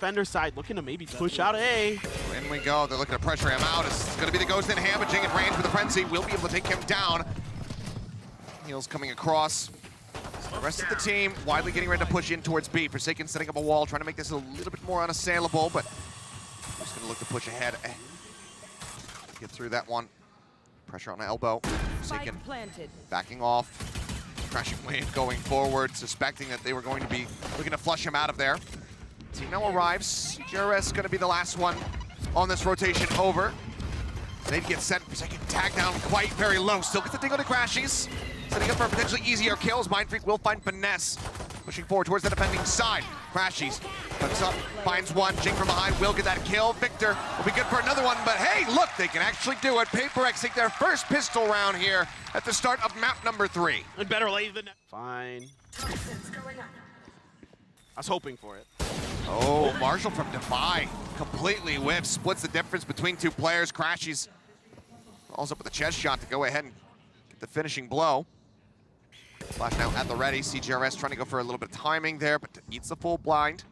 defender side looking to maybe push out A. In we go. They're looking to pressure him out. It's going to be the ghost in hand, but Jing in range with the frenzy will be able to take him down. Heels coming across. The rest of the team widely getting ready to push in towards B. Forsaken setting up a wall, trying to make this a little bit more unassailable, but just going to look to push ahead. Get through that one. Pressure on the elbow. Forsaken backing off. Crashing wave going forward, suspecting that they were going to be looking to flush him out of there. Tino arrives. JRS going to be the last one on this rotation over. They'd get set. Forsaken tag down quite very low. Still gets the ding on the crashies. Setting up for potentially easier kills. Mindfreak will find Finesse. Pushing forward towards the defending side. Crashies cuts up, finds one. Jing from behind will get that kill. Victor will be good for another one, but hey, look, they can actually do it. Paper X take their first pistol round here at the start of map number 3. And better late than fine. I was hoping for it. Oh, Marshall from Defy completely whiffs, splits the difference between two players. Crashies falls up with a chest shot to go ahead and get the finishing blow. Flash now at the ready. CGRS trying to go for a little bit of timing there, but eats the full blind.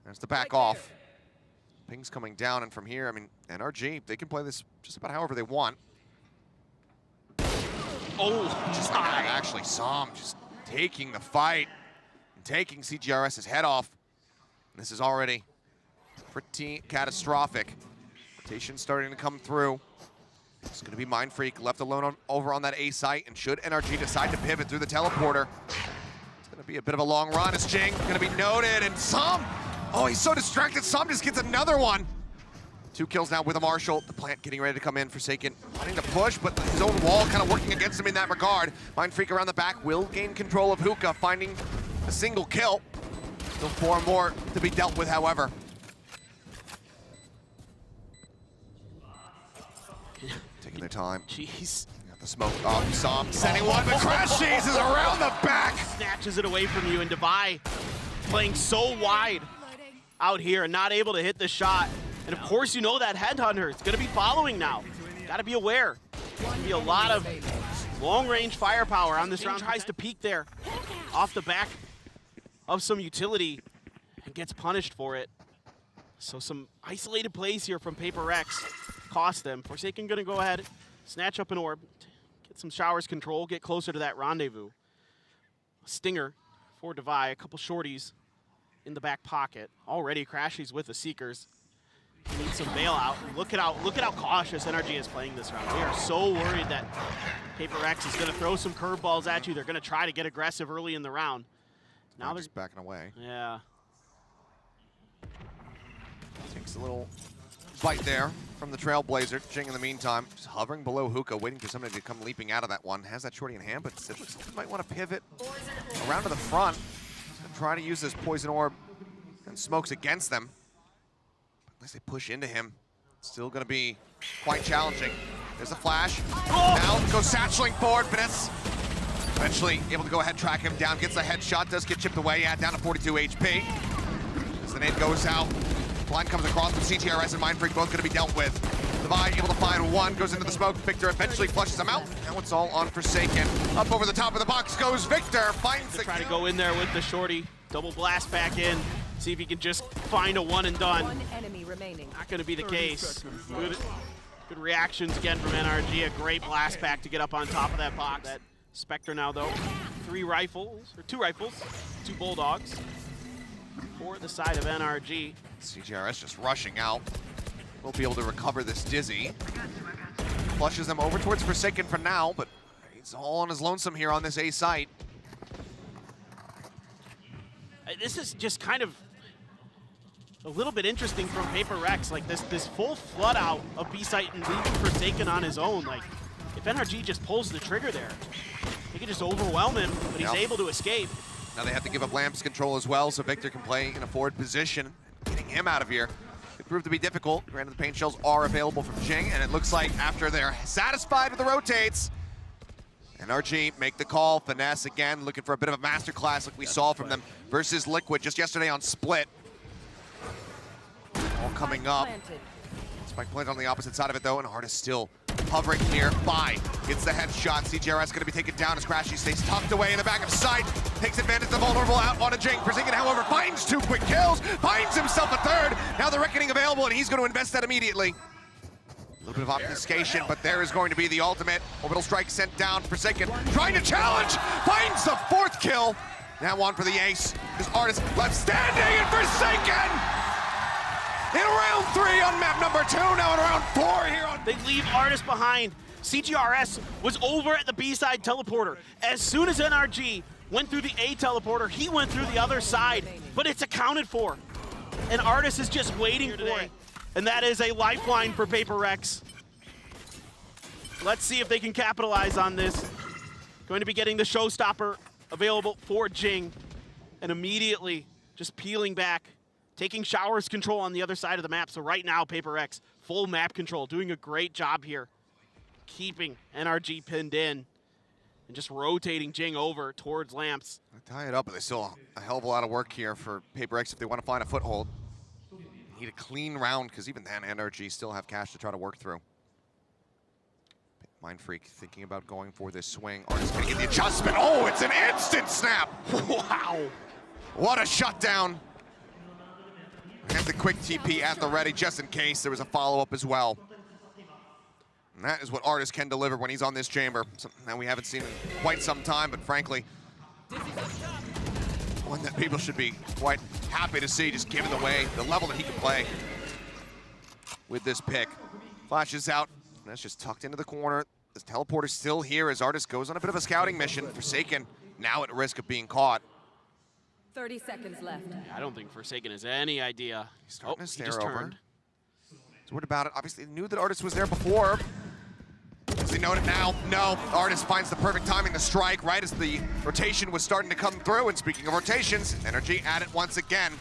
There's the back off. Ping's coming down, and from here, I mean, NRG, they can play this just about however they want. Oh, just actually saw him just taking the fight and taking CGRS's head off. This is already pretty catastrophic. Rotation starting to come through. It's going to be Mindfreak left alone over on that A site, and should NRG decide to pivot through the teleporter, it's going to be a bit of a long run. As Jing going to be noted, and Som, oh, he's so distracted. Som just gets another one. 2 kills now with a Marshall. The plant getting ready to come in. Forsaken wanting to push, but his own wall kind of working against him in that regard. Mindfreak around the back will gain control of Hookah, finding a single kill. Still 4 more to be dealt with, however. Taking their time. Jeez. Got the smoke off. Som sending one, but Crashies is around the back. Snatches it away from you, and Devi playing so wide out here and not able to hit the shot. And of course, you know that Headhunter is going to be following now. Got to be aware. There's going to be a lot of long-range firepower on this round. Tries to peek there off the back of some utility and gets punished for it. So some isolated plays here from Paper Rex cost them. Forsaken going to go ahead, snatch up an orb, get some showers control, get closer to that rendezvous. Stinger for Devi, a couple shorties in the back pocket. Already Crashies with the Seekers. He needs some bailout. Look at how cautious NRG is playing this round. We are so worried that Paper Rex is going to throw some curveballs at you. They're going to try to get aggressive early in the round. Now they're just backing away. Yeah. Takes a little bite there from the Trailblazer. Jing in the meantime, just hovering below Hookah, waiting for somebody to come leaping out of that one. Has that shorty in hand, but it looks like he might want to pivot around to the front. He's going to try to use this poison orb and smokes against them. Unless they push into him, it's still going to be quite challenging. There's a flash. Now goes satcheling forward. Finesse eventually able to go ahead, track him down. Gets a headshot, does get chipped away. Yeah, down to 42 HP. As the nade goes out, blind comes across, but CTRS and Mindfreak both going to be dealt with. Devi able to find one, goes into the smoke. Victor eventually flushes him out. Now it's all on Forsaken. Up over the top of the box goes Victor. Finds the try to go in there with the shorty. Double blast back in. See if he can just find a one and done. One enemy remaining. Not going to be the case. Good reactions again from NRG. A great blast back to get up on top of that box. That Spectre now though, 2 rifles, 2 Bulldogs for the side of NRG. CGRS just rushing out. We'll be able to recover this Dizzy. Flushes them over towards Forsaken for now, but he's all on his lonesome here on this A site. This is just kind of a little bit interesting from Paper Rex, like this full flood out of B site and leaving Forsaken on his own. Like, if NRG just pulls the trigger there, they can just overwhelm him, but he's able to escape. Now they have to give up Lamps control as well, so Victor can play in a forward position. Getting him out of here could prove to be difficult. Granted, the paint shells are available from Jing, and it looks like after they're satisfied with the rotates, NRG make the call. Finesse again, looking for a bit of a masterclass like we saw from them versus Liquid just yesterday on Split. All coming up. Spike planted on the opposite side of it though, and Hard is still hovering nearby. Gets the headshot. CGRS going to be taken down as Crashy stays tucked away in the back of sight. Takes advantage of the vulnerable out on a Jing. Forsaken, however, finds 2 quick kills. Finds himself a 3rd. Now the Reckoning available, and he's going to invest that immediately. A little bit of obfuscation, but there is going to be the ultimate. Orbital strike sent down. Forsaken trying to challenge. Finds the 4th kill. Now on for the ace. This Artist left standing, and Forsaken! In round 3 on map number 2, now in round 4 here on... They leave Artist behind. CGRS was over at the B-side teleporter. As soon as NRG went through the A teleporter, he went through the other side, but it's accounted for. And Artist is just waiting for it. And that is a lifeline for Paper Rex. Let's see if they can capitalize on this. Going to be getting the showstopper available for Jing. And immediately just peeling back, taking Shower's control on the other side of the map. So right now, Paper Rex, full map control, doing a great job here. Keeping NRG pinned in and just rotating Jing over towards Lamps. They tie it up, but there's still a hell of a lot of work here for Paper Rex if they want to find a foothold. Need a clean round, because even then, NRG still have cash to try to work through. Mind Freak thinking about going for this swing. Artist gonna get the adjustment. Oh, it's an instant snap! Wow! What a shutdown! And the quick TP at the ready, just in case there was a follow-up as well. And that is what Artist can deliver when he's on this chamber. Something that we haven't seen in quite some time, but frankly, one that people should be quite happy to see, just given the way, the level that he can play with this pick. Flashes out, and that's just tucked into the corner. This teleporter's still here as Artist goes on a bit of a scouting mission. Forsaken now at risk of being caught. 30 seconds left. I don't think Forsaken has any idea. He's starting to stare just over. turned. He's worried about it. Obviously, he knew that Artist was there before. Does he note it now? No. Artist finds the perfect timing to strike right as the rotation was starting to come through. And speaking of rotations, NRG at it once again.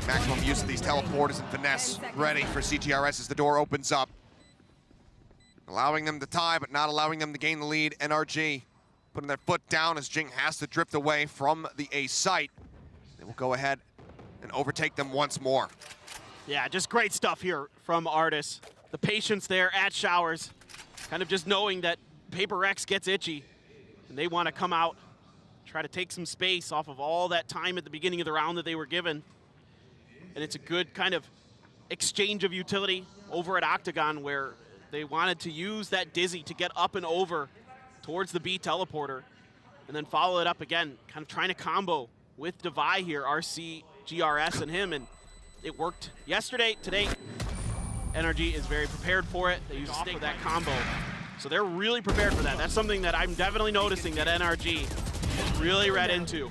Maximum use of these teleporters and finesse ready for CGRS as the door opens up. Allowing them to tie, but not allowing them to gain the lead. NRG putting their foot down as Jing has to drift away from the A site. They will go ahead and overtake them once more. Yeah, just great stuff here from Artist. The patience there at Showers, kind of just knowing that Paper Rex gets itchy and they want to come out, try to take some space off of all that time at the beginning of the round that they were given. And it's a good kind of exchange of utility over at Octagon where they wanted to use that Dizzy to get up and over towards the B teleporter and then follow it up again, kind of trying to combo with Devi here, RC, GRS, and him, and it worked yesterday. Today, NRG is very prepared for it. They use off of that combo. So they're really prepared for that. That's something that I'm definitely noticing that NRG is really read into,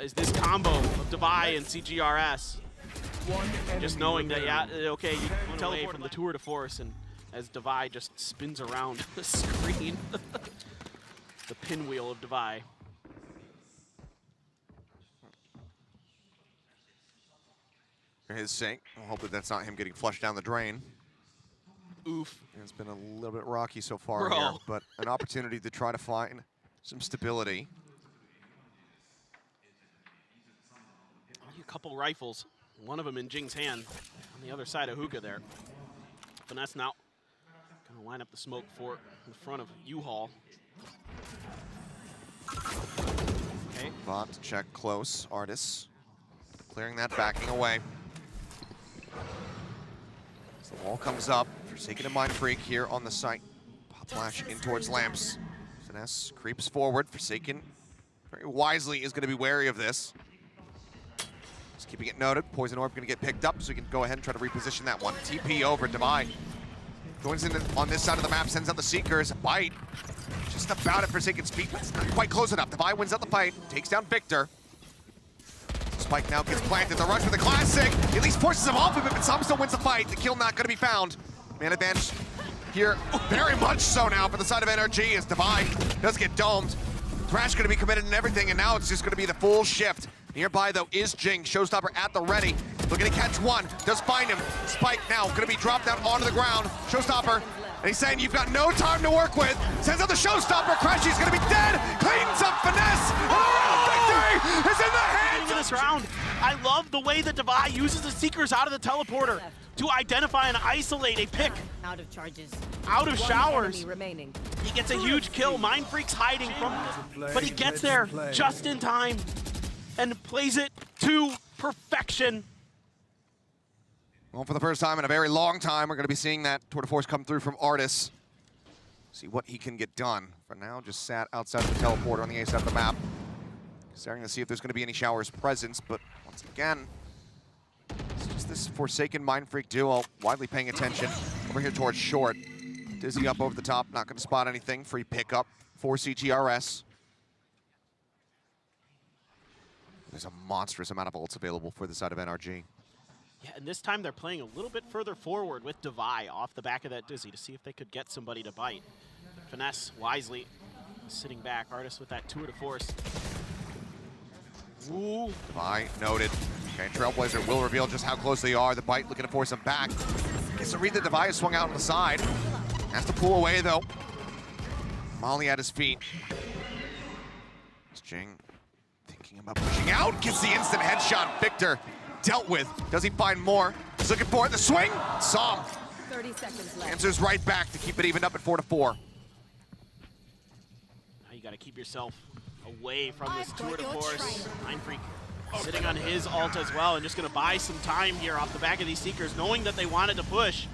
is this combo of Devi and CGRS. Just knowing that, yeah, okay, you teleport from the tour de force, and as Devi just spins around the screen, the pinwheel of Devi. For his sake, we'll hope that that's not him getting flushed down the drain. Oof. It's been a little bit rocky so far here, but an opportunity to try to find some stability. A couple rifles, one of them in Jing's hand on the other side of Hookah there. Finesse now gonna line up the smoke for the front of U-Haul. Okay. Bot to check close, Artist. Clearing that, backing away. As the wall comes up, Forsaken and Mind Freak here on the site. Pop flash in towards Lamps. Finesse creeps forward. Forsaken, very wisely, is going to be wary of this. Just keeping it noted. Poison Orb going to get picked up, so we can go ahead and try to reposition that one. TP over, Devi. Joins in on this side of the map, sends out the Seekers. Bite. Just about at Forsaken's feet, but it's not quite close enough. Devi wins out the fight, takes down Victor. Spike now gets planted. The rush with the classic. At least forces him off of it, but Sam still wins the fight. The kill not going to be found. Man advantage here, very much so now for the side of NRG as Devi does get domed. Thrash going to be committed and everything, and now it's just going to be the full shift. Nearby, though, is Jing. Showstopper at the ready. Looking to catch one. Does find him. Spike now going to be dropped down onto the ground. Showstopper, and he's saying, you've got no time to work with. Sends out the Showstopper. Crashy's going to be dead. Cleans up Finesse. And the round victory is in the hands of this round. I love the way that Devi uses the Seekers out of the teleporter. to identify and isolate a pick Out of charges. out of One showers. enemy remaining. He gets a huge kill. Mind Freak's hiding from him, but he gets there just in time and plays it to perfection. Well, for the first time in a very long time, we're going to be seeing that tour de force come through from Artis. See what he can get done. For now, just sat outside the teleporter on the A side of the map. Starting to see if there's going to be any Showers presence, but once again, it's just this Forsaken Mind Freak duo, widely paying attention. Over here towards short. Dizzy up over the top, not going to spot anything. Free pickup for CGRS. There's a monstrous amount of ults available for the side of NRG. Yeah, and this time they're playing a little bit further forward with Devi off the back of that Dizzy to see if they could get somebody to bite. Finesse wisely sitting back. Artis with that tour de force. Ooh. Devi noted. Okay, Trailblazer will reveal just how close they are. The bite looking to force him back. Gets to read that Devi has swung out on the side. Has to pull away though. Molly at his feet. It's Jing thinking about pushing out. Gets the instant headshot. Victor dealt with. Does he find more? He's looking for it. The swing. Saw him. 30 seconds left. Answers right back to keep it evened up at 4-4. Now you got to keep yourself away from this tour de force. Mind Freak sitting on his ult as well and just going to buy some time here off the back of these Seekers, knowing that they wanted to push.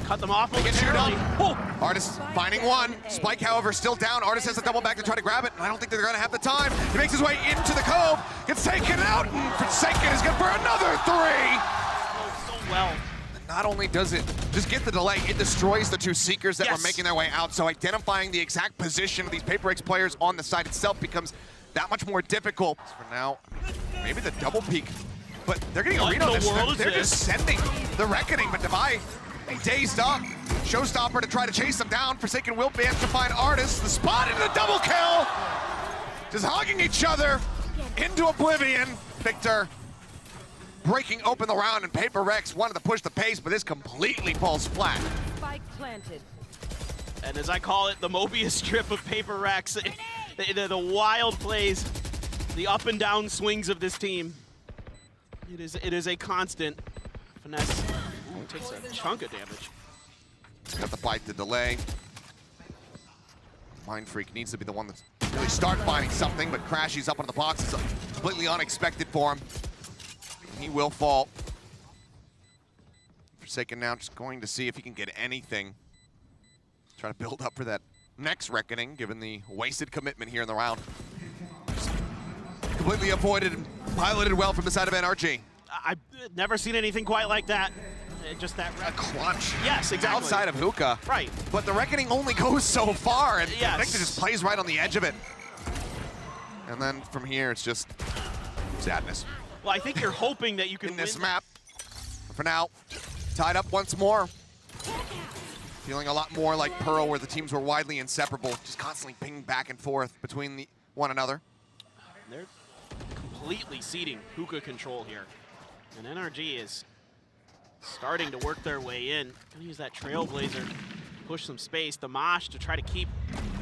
Cut them off momentarily. Oh. Artis finding one. Spike, however, still down. Artis has to double back to try to grab it, and I don't think they're going to have the time. He makes his way into the cove, gets taken out, and Forsaken is good for another 3. Oh, so well. Not only does it just get the delay, it destroys the 2 Seekers that Yes. were making their way out. So identifying the exact position of these Paper X players on the side itself becomes that much more difficult. For now, maybe the double peek, but they're getting a What read in on the this. world is They're this? just sending the Reckoning, but Devi dazed up. Showstopper to try to chase them down. Forsaken will manage to find Artis. The spot into the double kill. Just hugging each other into oblivion. Victor breaking open the round, and Paper Rex wanted to push the pace, but this completely falls flat. Spike planted. And as I call it, the Mobius strip of Paper Rex. The wild plays, the up and down swings of this team. It is a constant. Finesse takes a chunk of damage. He's got the bite to delay. Mind Freak needs to be the one that's really start finding something, but Crashy's up on the box. It's completely unexpected for him. He will fall. Forsaken now just going to see if he can get anything. Try to build up for that next Reckoning, given the wasted commitment here in the round. Completely avoided and piloted well from the side of NRG. I've never seen anything quite like that. Just that A clutch. Yes, exactly. Outside of Hookah. Right. But the Reckoning only goes so far, and Yes. Victor just plays right on the edge of it. And then from here, it's just sadness. Well, I think you're hoping that you can In this win. map. But for now, tied up once more. Feeling a lot more like Pearl, where the teams were widely inseparable, just constantly pinging back and forth between one another. They're completely ceding Hookah control here. And NRG is starting to work their way in. Gonna use that Trailblazer to push some space. The Mosh to try to keep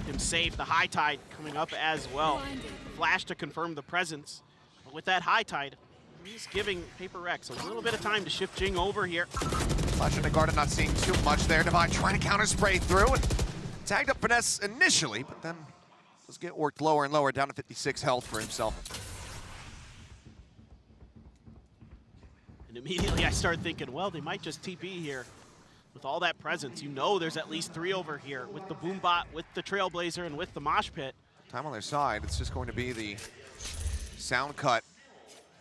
him safe. The High Tide coming up as well. Flash to confirm the presence. But with that High Tide, he's giving Paper Rex a little bit of time to shift Jing over here. Flash and Garden not seeing too much there. Divine trying to counter spray through and tagged up Finesse initially, but then does get worked lower and lower, down to 56 health for himself. And immediately I start thinking, well, they might just TP here. With all that presence, you know there's at least 3 over here with the Boombot, with the Trailblazer, and with the Mosh Pit. Time on their side, it's just going to be the sound cut.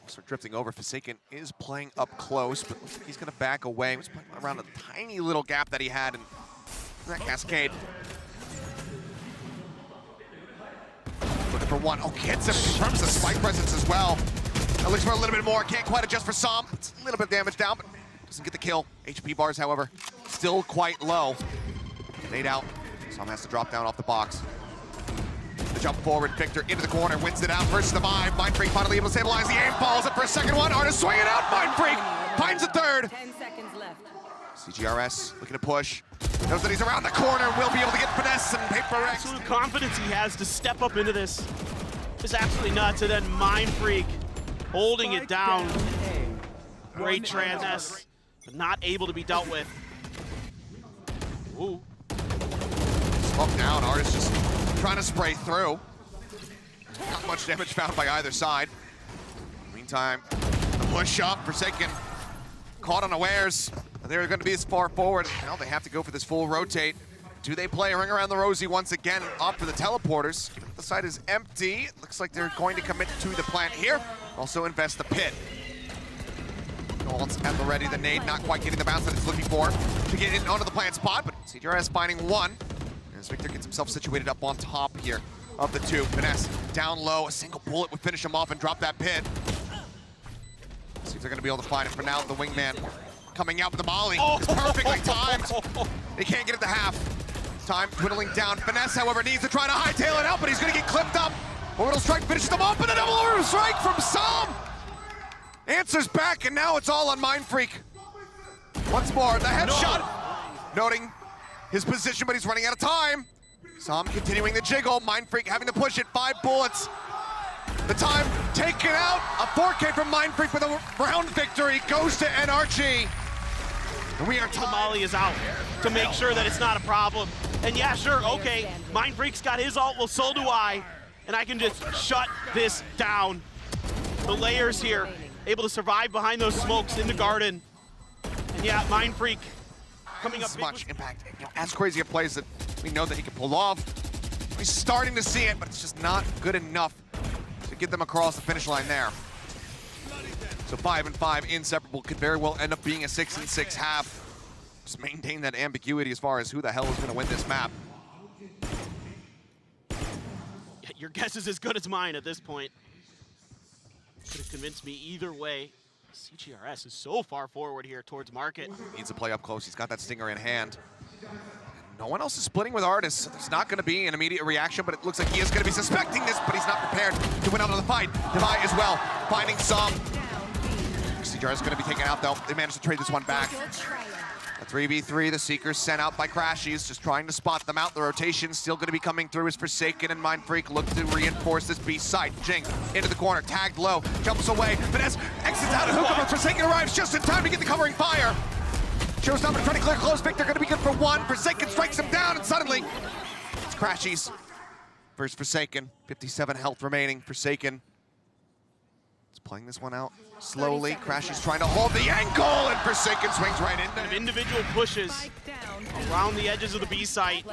Start drifting over. Forsaken is playing up close, but looks like he's going to back away. He's playing around a tiny little gap that he had in that cascade. Looking for one. Oh, gets him. Confirms the spike presence as well. That looks for a little bit more. Can't quite adjust for some. It's a little bit of damage down, but doesn't get the kill. HP bars, however, still quite low. Nade out. Some has to drop down off the box. The jump forward, Victor into the corner, wins it out versus the Vibe. Mind Freak finally able to stabilize the aim, falls up for a second one. Artis swinging out, Mind Freak finds a third. 10 seconds left. CGRS looking to push. Knows that he's around the corner, will be able to get Finesse and Paper Rex. Absolute confidence he has to step up into this is absolutely nuts. And then Mind Freak holding it down. Great trans. but not able to be dealt with. Ooh. Smoke down, Artist just trying to spray through. Not much damage found by either side. Meantime, the push up, Forsaken caught unawares. They're going to be as far forward. Now they have to go for this full rotate. Do they play a ring around the rosy once again? Opt for the teleporters. The site is empty. It looks like they're going to commit to the plant here. Also invest the pit. Golds at the ready. The nade not quite getting the bounce that it's looking for to get in onto the plant spot, but CGRS finding one. As Victor gets himself situated up on top here of the two. Finesse down low. A single bullet would finish him off and drop that pit. See if they're going to be able to find it. For now, the wingman coming out with the molly is perfectly timed. They can't get it to half. Time dwindling down. Finesse, however, needs to try to hightail it out, but he's going to get clipped up. Orbital strike finishes them off, and a double orbital strike from Sam. Answers back, and now it's all on Mindfreak. Once more, the headshot. Noting his position, but he's running out of time. Sam continuing the jiggle. Mindfreak having to push it. 5 bullets. The time taken out. A 4K from Mindfreak with a round victory. Goes to NRG. And we are Molly is out to make sure that it's not a problem. And yeah, sure, okay, Mindfreak's got his ult, well, so do I. And I can just shut this down. The layers here, able to survive behind those smokes in the garden. And yeah, Mindfreak coming up. Much impact. You know, as crazy a plays that we know that he can pull off. He's starting to see it, but it's just not good enough to get them across the finish line there. So 5 and 5 inseparable could very well end up being a 6 and 6 half. Just maintain that ambiguity as far as who the hell is going to win this map. Yeah, your guess is as good as mine at this point. Could have convinced me either way. CGRS is so far forward here towards market. Needs to play up close. He's got that stinger in hand. No one else is splitting with Artis, so there's not going to be an immediate reaction, but it looks like he is going to be suspecting this, but he's not prepared to win out of the fight. Devi as well, finding some. CGR is going to be taken out, though. They managed to trade this one back. A 3v3, the Seekers sent out by Crashies, just trying to spot them out. The rotation still going to be coming through as Forsaken and Mindfreak look to reinforce this B site. Jing into the corner, tagged low, jumps away. Finesse exits out, and Hookup, Forsaken arrives just in time to get the covering fire. Shows up and trying to clear close. Victor going to be good for one. Forsaken strikes him down, and suddenly it's Crashies versus Forsaken. 57 health remaining. Forsaken is playing this one out slowly. Crashies trying to hold the ankle, and Forsaken swings right into it. Individual pushes around the edges of the B site.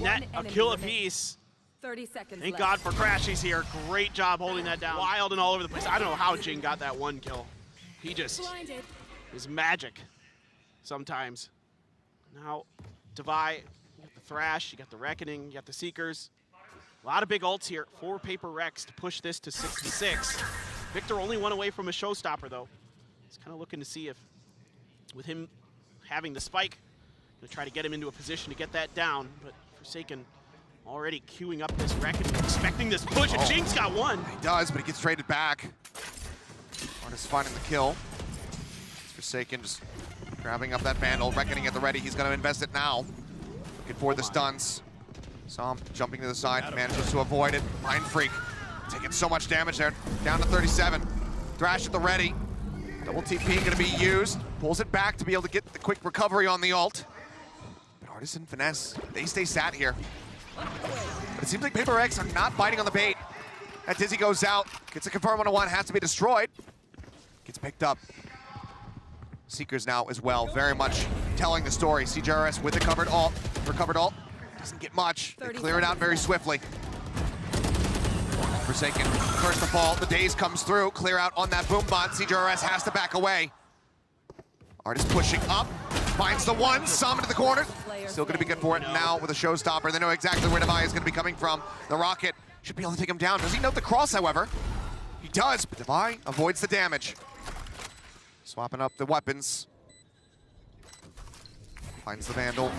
Net a kill apiece. 30 seconds Thank left. God for Crashies here. Great job holding that down. Wild and all over the place. I don't know how Jing got that one kill. He just is magic sometimes. Now, Devi, you got the Thrash, you got the Reckoning, you got the Seekers. A lot of big ults here. 4 Paper Rex to push this to 6-6. Victor only one away from a showstopper, though. He's kind of looking to see if, with him having the spike, gonna try to get him into a position to get that down, but Forsaken already queuing up this Reckoning, expecting this push, and Jing's got one. He does, but he gets traded back. Artist finding the kill. It's Forsaken just grabbing up that Vandal, Reckoning at the ready. He's going to invest it now. Looking for the stuns. Sam jumping to the side, manages to avoid it. Mindfreak taking so much damage there. Down to 37. Thrash at the ready. Double TP going to be used. Pulls it back to be able to get the quick recovery on the ult. But Artist and Finesse, they stay sat here. But it seems like Paper X are not biting on the bait. That Dizzy goes out. Gets a confirm 1-on-1, has to be destroyed. Gets picked up. Seekers now as well, very much telling the story. CGRS with the recovered ult. Doesn't get much. They clear it out very swiftly. Forsaken, first of all, the daze comes through. Clear out on that boom bot. CGRS has to back away. Artist pushing up, finds the one, Sam into the corner. Still gonna be good for it now with a showstopper. They know exactly where Devi is gonna be coming from. The rocket should be able to take him down. Does he note the cross, however? He does, but Devi avoids the damage. Swapping up the weapons. Finds the Vandal.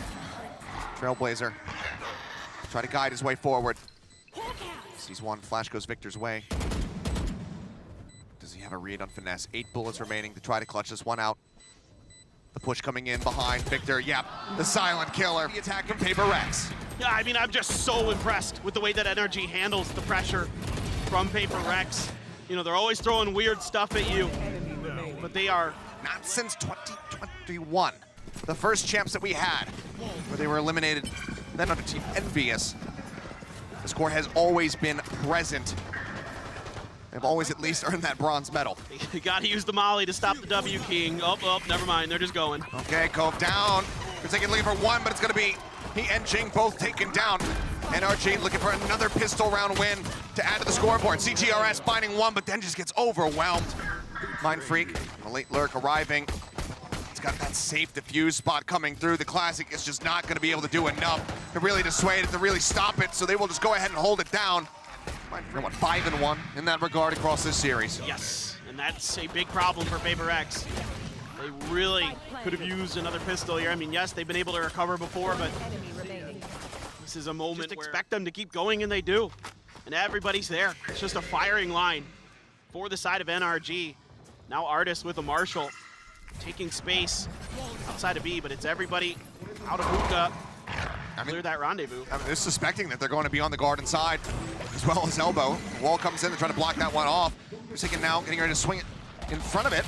Trailblazer. Try to guide his way forward. Sees one, flash goes Victor's way. Does he have a read on Finesse? 8 bullets remaining to try to clutch this one out. The push coming in behind Victor. Yep, the silent killer. The attack from Paper Rex. Yeah, I mean, I'm just so impressed with the way that NRG handles the pressure from Paper Rex. You know, they're always throwing weird stuff at you, but they are not since 2021. The first champs that we had, where they were eliminated then under Team Envious. This core has always been present. They've always at least earned that bronze medal. You gotta use the molly to stop the W King. Oh, never mind, they're just going. Okay, Cove down. Forsaken looking for one, but it's gonna be he and Jing both taken down. NRG looking for another pistol round win to add to the scoreboard. CGRS finding one, but then just gets overwhelmed. Mind Freak, a late lurk arriving. It's got that safe defuse spot coming through. The Classic is just not gonna be able to do enough to really dissuade it, to really stop it, so they will just go ahead and hold it down. Mind Freak, what, 5-1 in that regard across this series. Yes, and that's a big problem for Paper X. They really could have used another pistol here. I mean, yes, they've been able to recover before, but this is a moment where expect them to keep going, and they do. And everybody's there. It's just a firing line for the side of NRG. Now Artis with a Marshall taking space outside of B, but it's everybody out of hookah. Clear that rendezvous. I mean, they're suspecting that they're going to be on the guard inside, as well as elbow. Wall comes in, they're trying to block that one off. Forsaken now getting ready to swing it in front of it.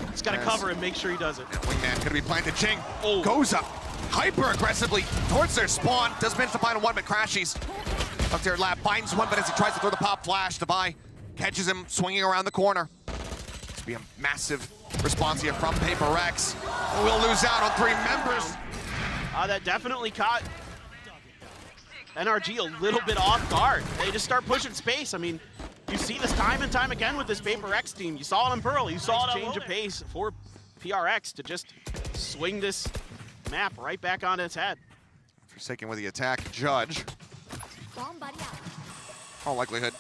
He's got to cover and make sure he does it. Yeah, Wingman gonna be planted. Jing goes up hyper aggressively towards their spawn. Does manage to find one, but Crashies up there lap finds one, but as he tries to throw the pop flash, Devi catches him swinging around the corner. It's be a massive response here from Paper X. We'll lose out on 3 members. That definitely caught NRG a little bit off guard. They just start pushing space. I mean, you see this time and time again with this Paper X team. You saw it on Pearl. You saw it change of pace for PRX to just swing this map right back on its head. Forsaken with the attack. Judge. All likelihood,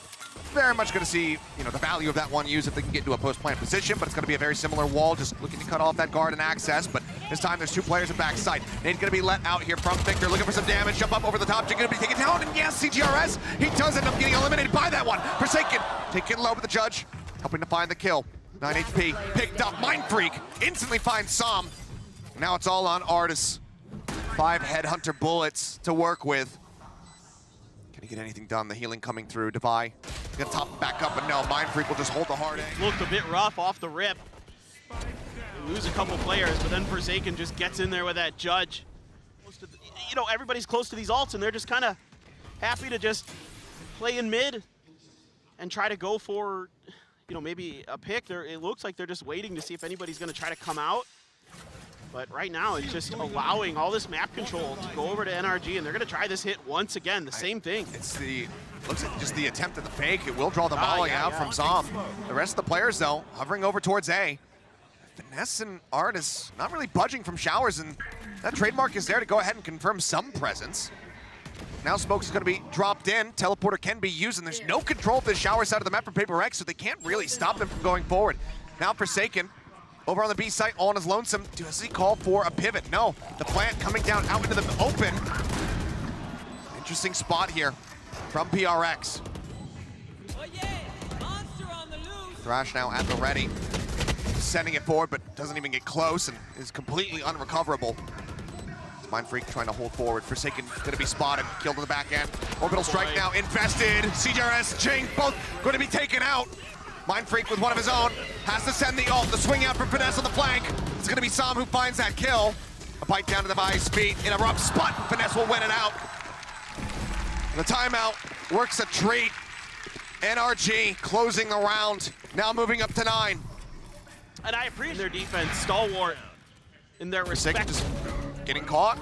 very much going to see, you know, the value of that one use if they can get into a post-plant position, but it's going to be a very similar wall, just looking to cut off that guard and access, but this time there's 2 players at backside. Nade's going to be let out here from Victor, looking for some damage, jump up over the top, Jing going to be taken down, and yes, CGRS, he does end up getting eliminated by that one. Forsaken, taking low with the Judge, helping to find the kill. 9 HP, picked up, Mind Freak, instantly finds Som. Now it's all on Artis. 5 Headhunter bullets to work with. Can he get anything done? The healing coming through. Devi gonna top back up, but no, Mind Freak will just hold the hard A. Looked a bit rough off the rip. They lose a couple players, but then Forsaken just gets in there with that Judge. You know, everybody's close to these ults, and they're just kind of happy to just play in mid and try to go for, you know, maybe a pick. It looks like they're just waiting to see if anybody's gonna try to come out. But right now, it's just allowing all this map control to go over to NRG, and they're going to try this hit once again, the same thing. It's looks like just the attempt at the fake. It will draw the volley out from Som. The rest of the players, though, hovering over towards A. Finesse and Artis not really budging from showers, and that trademark is there to go ahead and confirm some presence. Now Smokes is going to be dropped in. Teleporter can be used, and there's no control of the shower side of the map for Paper X, so they can't really stop them from going forward. Now Forsaken. Over on the B site, all on his lonesome. Does he call for a pivot? No. The plant coming down out into the open. Interesting spot here from PRX. Thrash now at the ready. Sending it forward, but doesn't even get close and is completely unrecoverable. Mind Freak trying to hold forward. Forsaken going to be spotted, killed in the back end. Orbital strike now invested. CGRS, Jing, both going to be taken out. Mind Freak with one of his own, has to send the ult, the swing out from Finesse on the flank. It's gonna be Som who finds that kill. A bite down to the Devi's feet in a rough spot. Finesse will win it out. The timeout works a treat. NRG closing the round, now moving up to 9. And I appreciate their defense, stalwart in their respect. Just getting caught.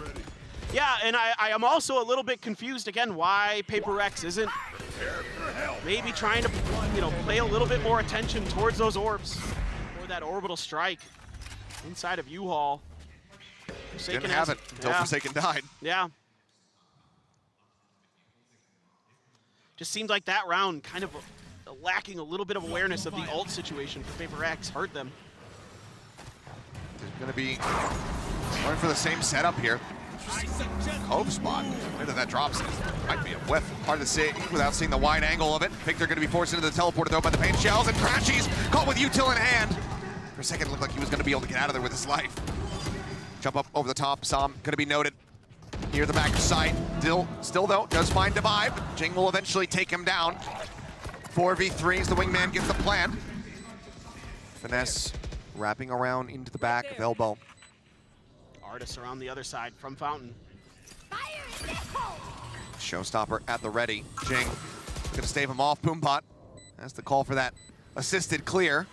Yeah, and I am also a little bit confused again why Paper X isn't maybe trying to, you know, play a little bit more attention towards those orbs or that orbital strike inside of U-Haul. Didn't have it until Forsaken died. Yeah. Just seemed like that round kind of lacking a little bit of awareness of the ult situation for Paper X. Hurt them. There's going to be going for the same setup here. Cove spot. Whether that drops might be a whiff. Hard to say without seeing the wide angle of it. Victor going to be forced into the teleporter though by the paint shells, and Crashies caught with util in hand. For a second, it looked like he was going to be able to get out of there with his life. Jump up over the top. Som going to be noted near the back side. Still though, does find Devi, but Jing will eventually take him down. 4v3s, the wingman gets the plan. Finesse wrapping around into the back of elbow. Artists around the other side from Fountain. Showstopper at the ready. Jing gonna stave him off. Boombot has the call for that assisted clear.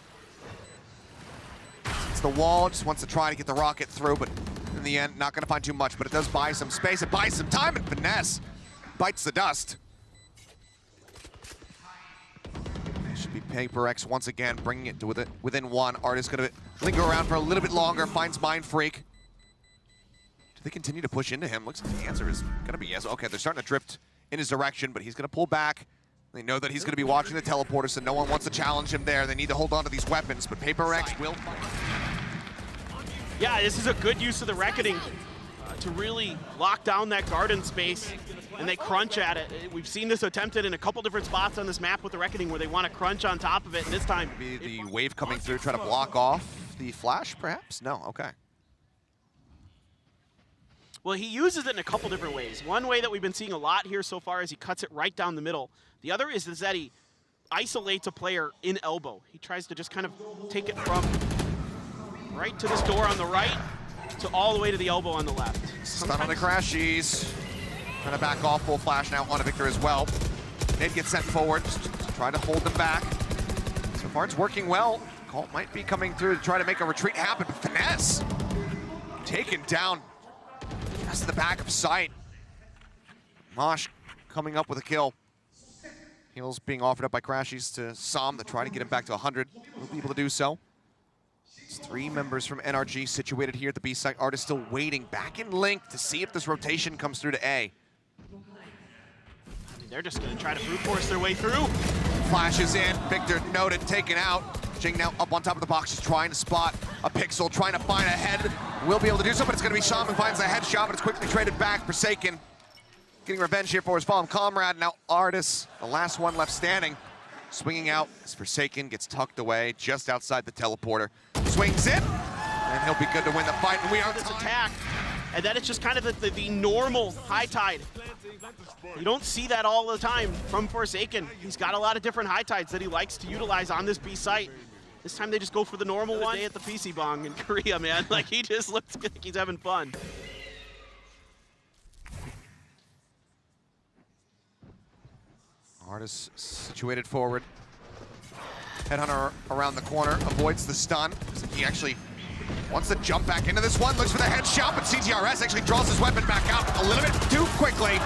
It's the wall, just wants to try to get the rocket through, but in the end, not gonna find too much, but it does buy some space. It buys some time, and Finesse bites the dust. Should be Paper X once again, bringing it to within one. Artist gonna linger around for a little bit longer, finds Mind Freak. Do they continue to push into him? Looks like the answer is gonna be yes. Okay, they're starting to drift in his direction, but he's gonna pull back. They know that he's gonna be watching the teleporter, so no one wants to challenge him there. They need to hold on to these weapons, but Paper X will fight. Yeah, this is a good use of the Reckoning to really lock down that garden space, and they crunch at it. We've seen this attempted in a couple different spots on this map with the Reckoning where they want to crunch on top of it, and this time... Maybe the wave coming through, try to block off the flash, perhaps? No, okay. Well, he uses it in a couple different ways. One way that we've been seeing a lot here so far is he cuts it right down the middle. The other is that he isolates a player in elbow. He tries to just kind of take it from right to this door on the right to all the way to the elbow on the left. Stun on the Crashies. Trying to back off, full flash now on a Victor as well. Nade gets sent forward, trying to hold them back. So far it's working well. Call might be coming through to try to make a retreat happen, but Finesse taken down just to the back of sight. Mosh coming up with a kill. Heals being offered up by Crashies to Som to try to get him back to 100. We'll be able to do so. It's 3 members from NRG situated here at the B site. Artist still waiting back in Link to see if this rotation comes through to A. I mean, they're just going to try to brute force their way through. Flashes in, Victor noted, taken out. Jing now up on top of the box, just trying to spot a pixel, trying to find a head. Will be able to do so, but it's going to be Sham who finds the headshot, but it's quickly traded back. Forsaken getting revenge here for his fallen comrade. Now Artist, the last one left standing, swinging out as Forsaken gets tucked away just outside the teleporter. Swings in, and he'll be good to win the fight. And we are this attack, and then it's just kind of the normal high tide. You don't see that all the time from Forsaken. He's got a lot of different high tides that he likes to utilize on this B site. This time they just go for the normal one. Day at the PC Bong in Korea, man. Like, he just looks like he's having fun. Artist situated forward. Headhunter around the corner, avoids the stun. He actually wants to jump back into this one, looks for the headshot, but CTRS actually draws his weapon back out a little bit too quickly.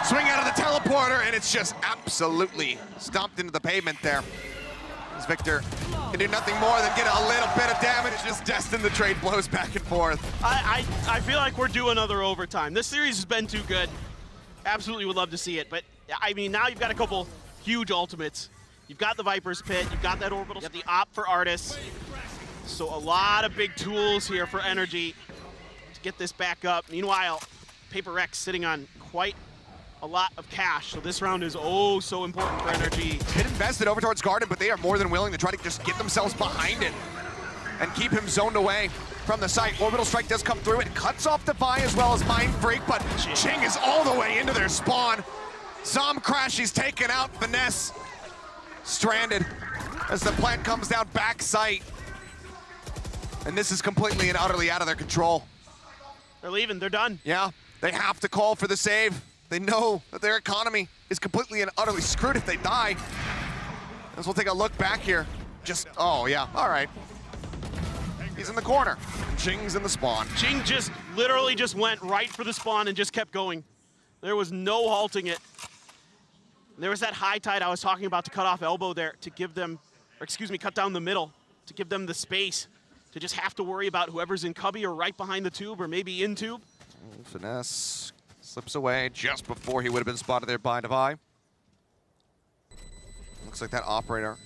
Swing out of the teleporter, and it's just absolutely stomped into the pavement there. As Victor can do nothing more than get a little bit of damage, just destined to trade blows back and forth. I feel like we're due another overtime. This series has been too good. Absolutely would love to see it, but I mean, now you've got a couple huge ultimates. You've got the Viper's Pit, you've got that orbital, you got the op for Artists. So a lot of big tools here for NRG to get this back up. Meanwhile, Paper X sitting on quite a lot of cash, so this round is oh so important for NRG. Hit invested over towards Garden, but they are more than willing to try to just get themselves behind it and keep him zoned away from the site. Orbital Strike does come through. It cuts off Defy as well as Mind Freak, but Ching is all the way into their spawn. Zom crash, he's taken out. Finesse stranded as the plant comes down back site. And this is completely and utterly out of their control. They're leaving, they're done. Yeah, they have to call for the save. They know that their economy is completely and utterly screwed if they die. As we'll take a look back here. Just, oh yeah, all right. He's in the corner. Ching's in the spawn. Ching just literally just went right for the spawn and just kept going. There was no halting it. There was that high tide I was talking about to cut off elbow there to give them, or excuse me, cut down the middle to give them the space to just have to worry about whoever's in cubby or right behind the tube or maybe in tube. Finesse slips away just before he would have been spotted there by Devi. Looks like that operator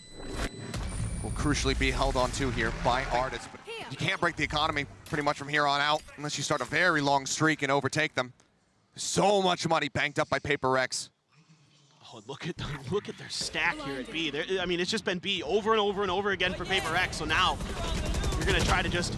will crucially be held on to here by Artist. But you can't break the economy pretty much from here on out unless you start a very long streak and overtake them. So much money banked up by Paper X. Oh, look at their stack here at B. I mean, it's just been B over and over and over again for Paper X. So now you're gonna try to just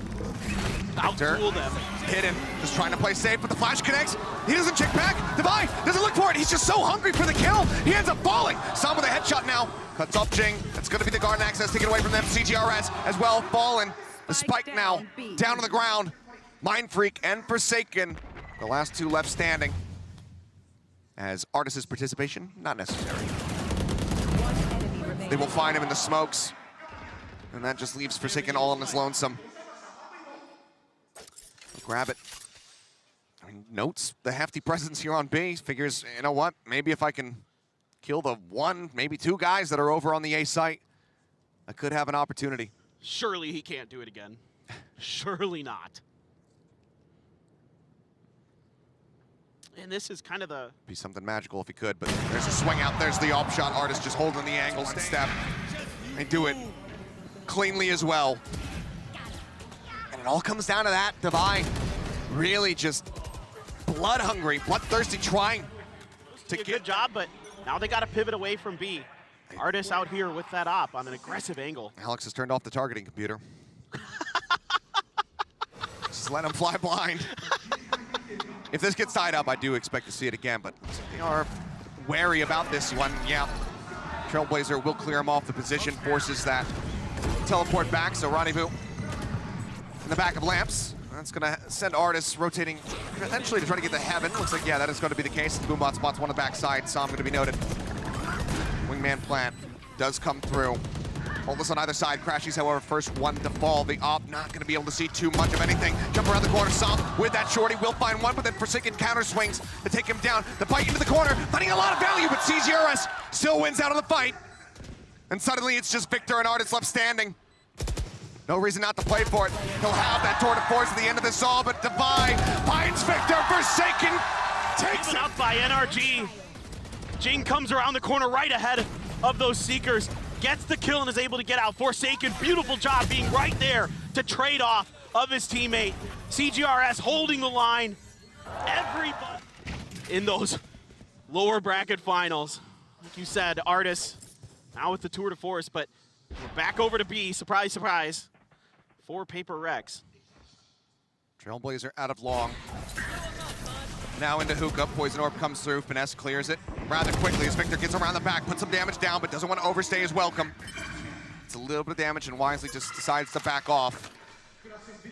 Outduel them. Hidden, just trying to play safe, but the flash connects. He doesn't check back. Divine doesn't look for it. He's just so hungry for the kill. He ends up falling. Sam with a headshot now. Cuts off Jing. That's going to be the Garden access taken away from them. CGRS as well, fallen. The spike now, down on the ground. Mind Freak and Forsaken, the last two left standing. As Artis' participation, not necessary. They will find him in the smokes. And that just leaves Forsaken all on his lonesome. Grab it. I mean, notes the hefty presence here on B. Figures, you know what? Maybe if I can kill the one, maybe two guys that are over on the A site, I could have an opportunity. Surely he can't do it again. Surely not. And this is kind of the... Be something magical if he could, but there's a swing out. There's the op shot. Artis just holding the angle and step. They do it cleanly as well. And it all comes down to that. Divine really just blood hungry, bloodthirsty, trying to get a get... good job, but now they got to pivot away from B. Artis out here with that op on an aggressive angle. Alex has turned off the targeting computer. Just let him fly blind. If this gets tied up, I do expect to see it again, but they are wary about this one. Yeah, Trailblazer will clear him off the position, forces that teleport back, so Rendezvous in the back of Lamps. That's gonna send Artis rotating potentially to try to get to Heaven. Looks like, yeah, that is gonna be the case. The Boombot spots one on the backside, so I'm gonna be noted. Wingman plant does come through. Holdless on either side. Crashies, however, first one to fall. The op not going to be able to see too much of anything. Jump around the corner. Som with that shorty will find one, but then Forsaken counter swings to take him down. The bite into the corner, finding a lot of value, but CGRS still wins out of the fight. And suddenly it's just Victor and Artis left standing. No reason not to play for it. He'll have that tour de force at the end of this all, but Divine finds Victor. Forsaken takes it out by NRG. Jing comes around the corner right ahead of those Seekers. Gets the kill and is able to get out. Forsaken, beautiful job being right there to trade off of his teammate. CGRS holding the line. Everybody in those lower bracket finals. Like you said, Artis now with the tour de force, but we're back over to B. Surprise, surprise. 4 Paper Rex. Trailblazer out of long. Now into Hookah. Poison Orb comes through. Finesse clears it rather quickly as Victor gets around the back, puts some damage down, but doesn't want to overstay his welcome. It's a little bit of damage and wisely just decides to back off.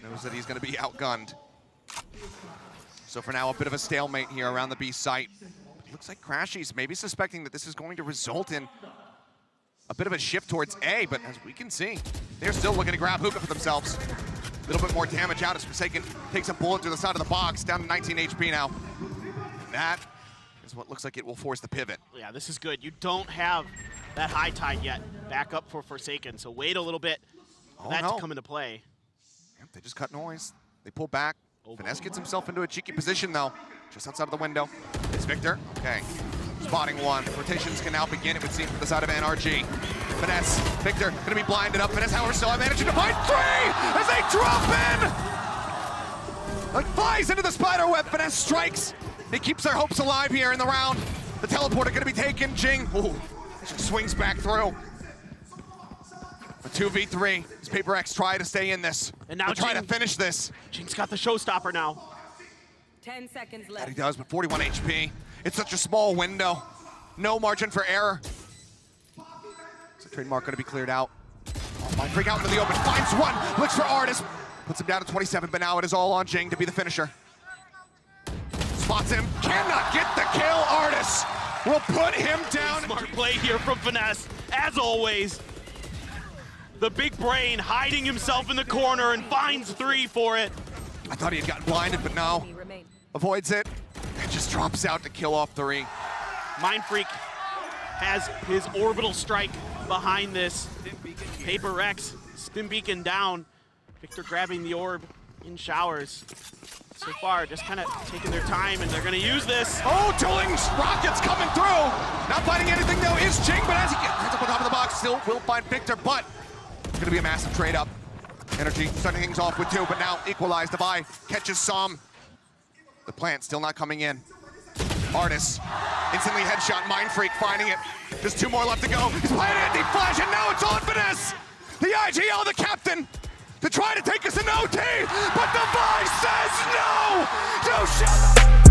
Knows that he's going to be outgunned. So for now, a bit of a stalemate here around the B site. It looks like Crashies maybe suspecting that this is going to result in a bit of a shift towards A, but as we can see, they're still looking to grab Hookah for themselves. A little bit more damage out as Forsaken takes a bullet to the side of the box, down to 19 HP now. That is what looks like it will force the pivot. Yeah, this is good. You don't have that high tide yet. Back up for Forsaken, so wait a little bit for that to come into play. Yep, they just cut noise. They pull back. Finesse gets himself into a cheeky position, though, just outside of the window. It's Victor. Okay. Spotting one. Rotations can now begin, it would seem, from the side of NRG. Finesse, Victor, gonna be blinded up. Finesse, however, still managing to find 3 as they drop in! Like flies into the spider web. Finesse strikes. He keeps their hopes alive here in the round. The teleporter gonna be taken. Jing, ooh, just swings back through. A 2v3. Does Paper X try to stay in this? And now They'll try to finish this. Jing's got the showstopper now. 10 seconds left. That he does, but 41 HP. It's such a small window. No margin for error. Is the trademark going to be cleared out? Oh, my freak out into the open. Finds one. Looks for Artis. Puts him down to 27, but now it is all on Jing to be the finisher. Spots him. Cannot get the kill. Artis will put him down. Smart play here from Finesse, as always. The big brain hiding himself in the corner and finds 3 for it. I thought he had gotten blinded, but no. Avoids it. And just drops out to kill off 3. Mind Freak has his orbital strike behind this. Paper Rex, Spin Beacon down. Victor grabbing the orb in showers. So far, just kind of taking their time, and they're going to use this. Oh, Dueling's rockets coming through. Not finding anything, though, is Jing, but as he gets up on top of the box, still will find Victor, but it's going to be a massive trade-up. NRG starting things off with 2, but now equalized. Divine catches Som. The plant still not coming in. Artis instantly headshot. Mind Freak finding it. Just 2 more left to go. He's playing anti-flash, and now it's on Finesse. The IGL, the captain, to try to take us in OT, but Device says no! You shall not!